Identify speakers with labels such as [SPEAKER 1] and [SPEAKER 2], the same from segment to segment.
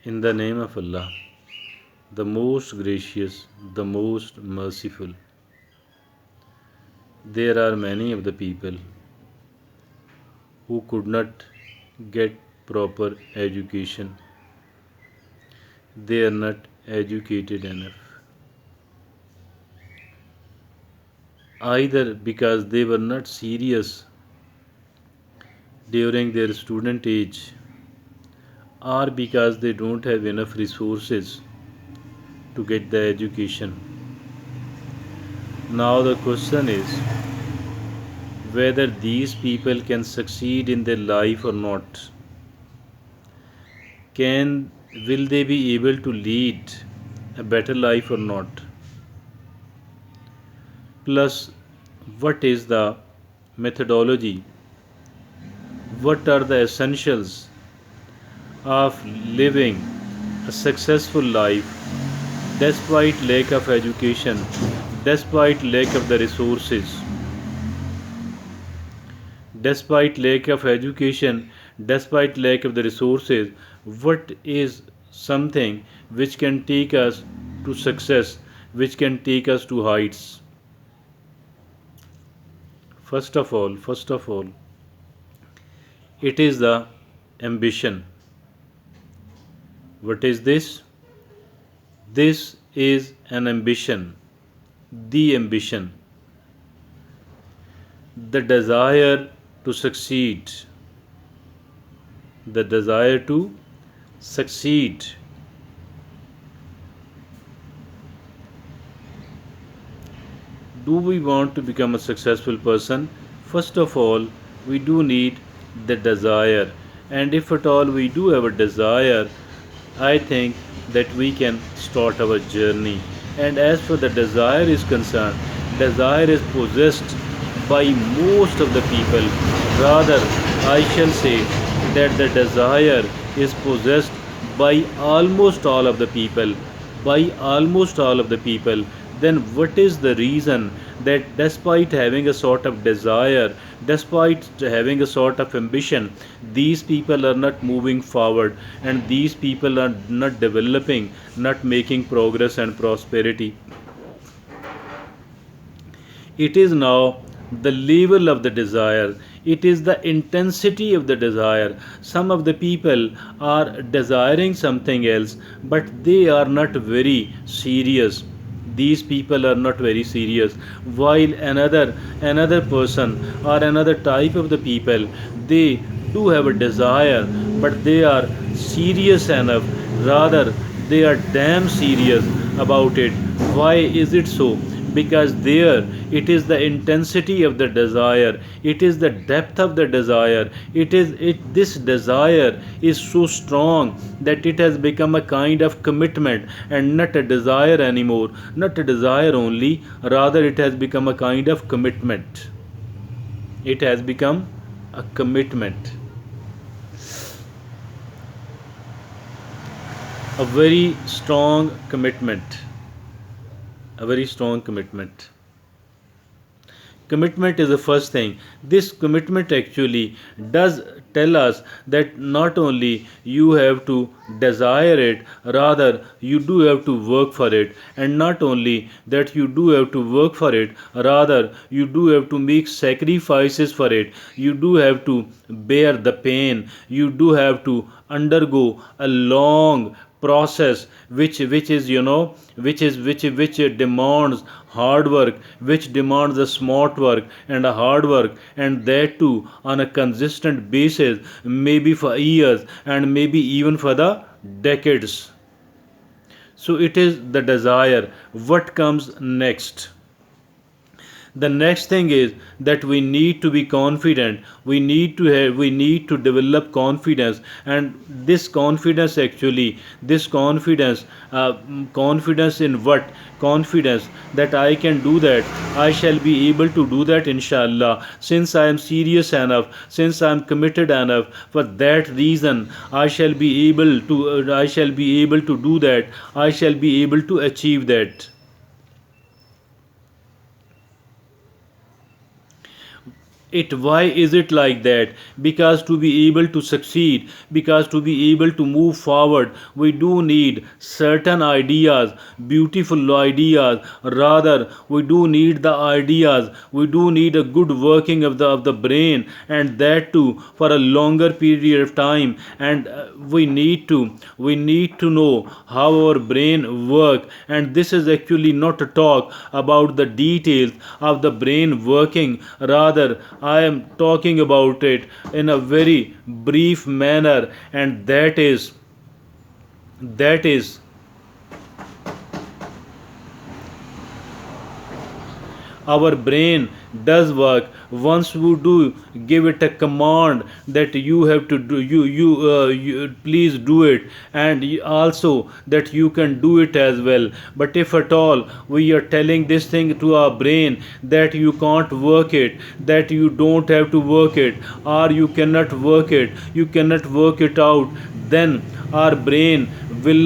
[SPEAKER 1] In the name of Allah, the most gracious, the most merciful. There are many of the people who could not get proper education. They are not educated enough. Either because they were not serious during their student age, or because they don't have enough resources to get the education. Now the question is whether these people can succeed in their life or not. Will they be able to lead a better life or not? Plus, what is the methodology? What are the essentials of living a successful life despite lack of education, despite lack of the resources, despite lack of education, despite lack of the resources? What is something which can take us to success, which can take us to heights? First of all, it is the ambition. What is this? This is an ambition, the ambition, the desire to succeed, the desire to succeed. Do we want to become a successful person? First of all, we do need the desire, and if at all we do have a desire, I think that we can start our journey. And as for the desire is concerned, desire is possessed by most of the people. Rather, I shall say that the desire is possessed by almost all of the people. By almost all of the people. Then what is the reason that despite having a sort of desire, despite having a sort of ambition, these people are not moving forward, and these people are not developing, not making progress and prosperity? It is now the level of the desire, it is the intensity of the desire. Some of the people are desiring something else, but they are not very serious. These people are not very serious, while another person or another type of the people, they do have a desire, but they are serious enough. Rather, they are damn serious about it. Why is it so? Because there it is the intensity of the desire, it is the depth of the desire, it this desire is so strong that it has become a kind of commitment, and not a desire anymore, not a desire only, rather it has become a kind of commitment. It has become a commitment, a very strong commitment, a very strong commitment. Commitment is the first thing. This commitment actually does tell us that not only you have to desire it, rather you do have to work for it. And not only that you do have to work for it, rather you do have to make sacrifices for it. You do have to bear the pain, you do have to undergo a long process, which is, which demands hard work, which demands a smart work and a hard work, and that too on a consistent basis, maybe for years and maybe even for the decades. So it is the desire. What comes next? The next thing is that we need to be confident, we need to develop confidence. And this confidence actually, this confidence, confidence in what? Confidence that I can do that, I shall be able to do that, inshallah, since I am serious enough, since I am committed enough. For that reason I shall be able to I shall be able to do that, I shall be able to achieve that. it why is it like that? Because to be able to succeed, because to be able to move forward, we do need certain ideas, beautiful ideas. Rather, we do need the ideas, we do need a good working of the brain, and that too for a longer period of time. And we need to know how our brain work. And this is actually not a talk about the details of the brain working. Rather, I am talking about it in a very brief manner, and that is our brain does work once we do give it a command that you have to do, you please do it, and also that you can do it as well. But if at all we are telling this thing to our brain that you can't work it, that you don't have to work it, or you cannot work it, you cannot work it out, then our brain will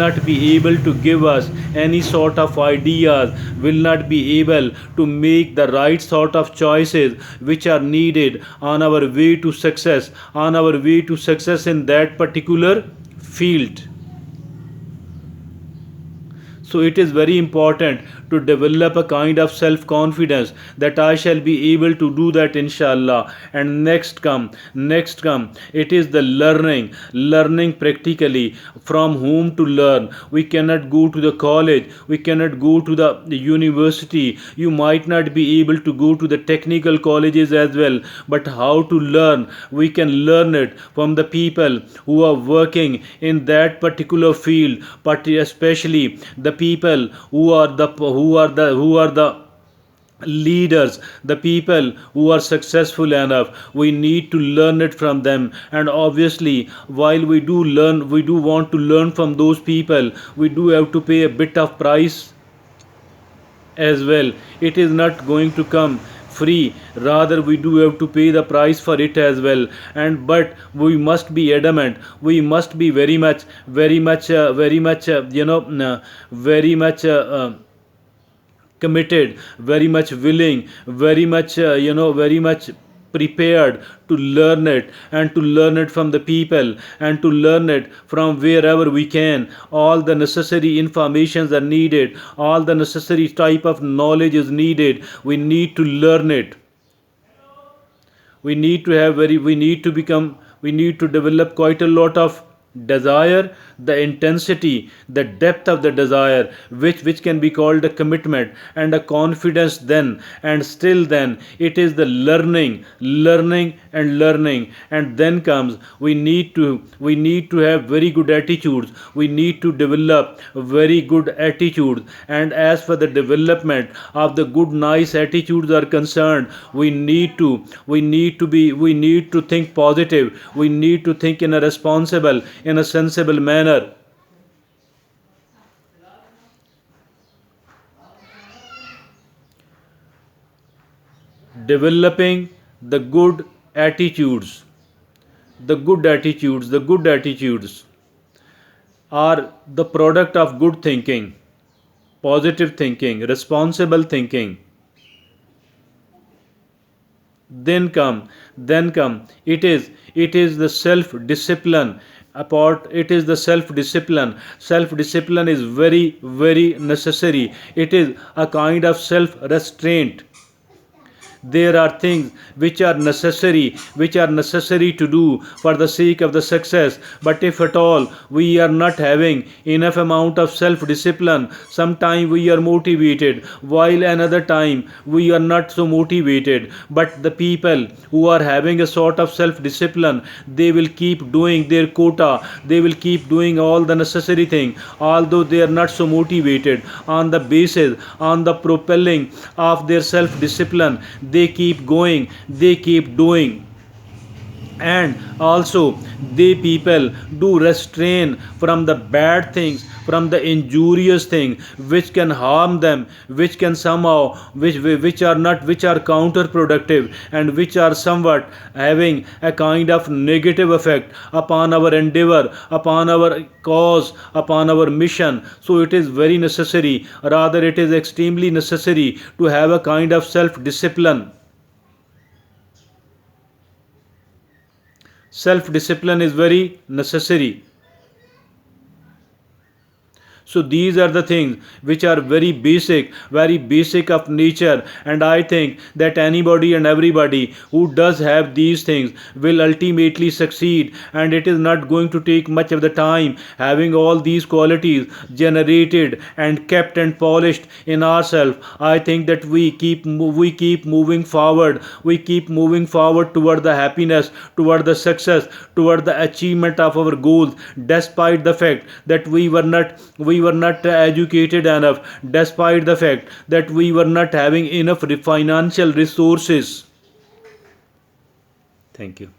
[SPEAKER 1] not be able to give us any sort of ideas, will not be able to make the right sort of choices which are needed on our way to success, in that particular field. So it is very important to develop a kind of self confidence that I shall be able to do that, inshallah. And next come it is the learning practically. From whom to learn? We cannot go to the college, we cannot go to the university, you might not be able to go to the technical colleges as well. But how to learn? We can learn it from the people who are working in that particular field, but especially the people who are the leaders, the people who are successful enough. We need to learn it from them. And obviously, while we do want to learn from those people, we do have to pay a bit of price as well. It is not going to come free, rather we do have to pay the price for it as well. And but we must be adamant, we must be very much committed, very much willing, very much prepared to learn it, and to learn it from the people, and to learn it from wherever we can. All the necessary informations are needed, all the necessary type of knowledge is needed. We need to learn it. We need to develop quite a lot of desire, the intensity, the depth of the desire, which can be called a commitment and a confidence. Then and still then it is the learning. And then comes, we need to have very good attitudes, we need to develop very good attitudes. And as for the development of the good nice attitudes are concerned, we need to think positive, we need to think in a responsible, in a sensible manner. Developing the good attitudes, the good attitudes are the product of good thinking, positive thinking, responsible thinking. Then come it is the self discipline. Apart, it is the self discipline is very necessary. It is a kind of self restraint. There are things which are necessary to do for the sake of the success. But if at all we are not having enough amount of self discipline, sometime we are motivated, while another time we are not so motivated. But the people who are having a sort of self discipline, they will keep doing their quota, they will keep doing all the necessary thing, although they are not so motivated. On the propelling of their self discipline, they keep going, they keep doing. And also, they people do restrain from the bad things, from the injurious thing which can harm them, which can somehow, which are counterproductive, and which are somewhat having a kind of negative effect upon our endeavor, upon our cause, upon our mission. So it is very necessary, rather it is extremely necessary, to have a kind of self discipline. self discipline is very necessary. So these are the things which are very basic of nature, and I think that anybody and everybody who does have these things will ultimately succeed, and it is not going to take much of the time. Having all these qualities generated and kept and polished in ourselves, I think that we keep moving forward. We keep moving forward toward the happiness, toward the success, toward the achievement of our goals, despite the fact that we were not educated enough, despite the fact that we were not having enough financial resources. Thank you.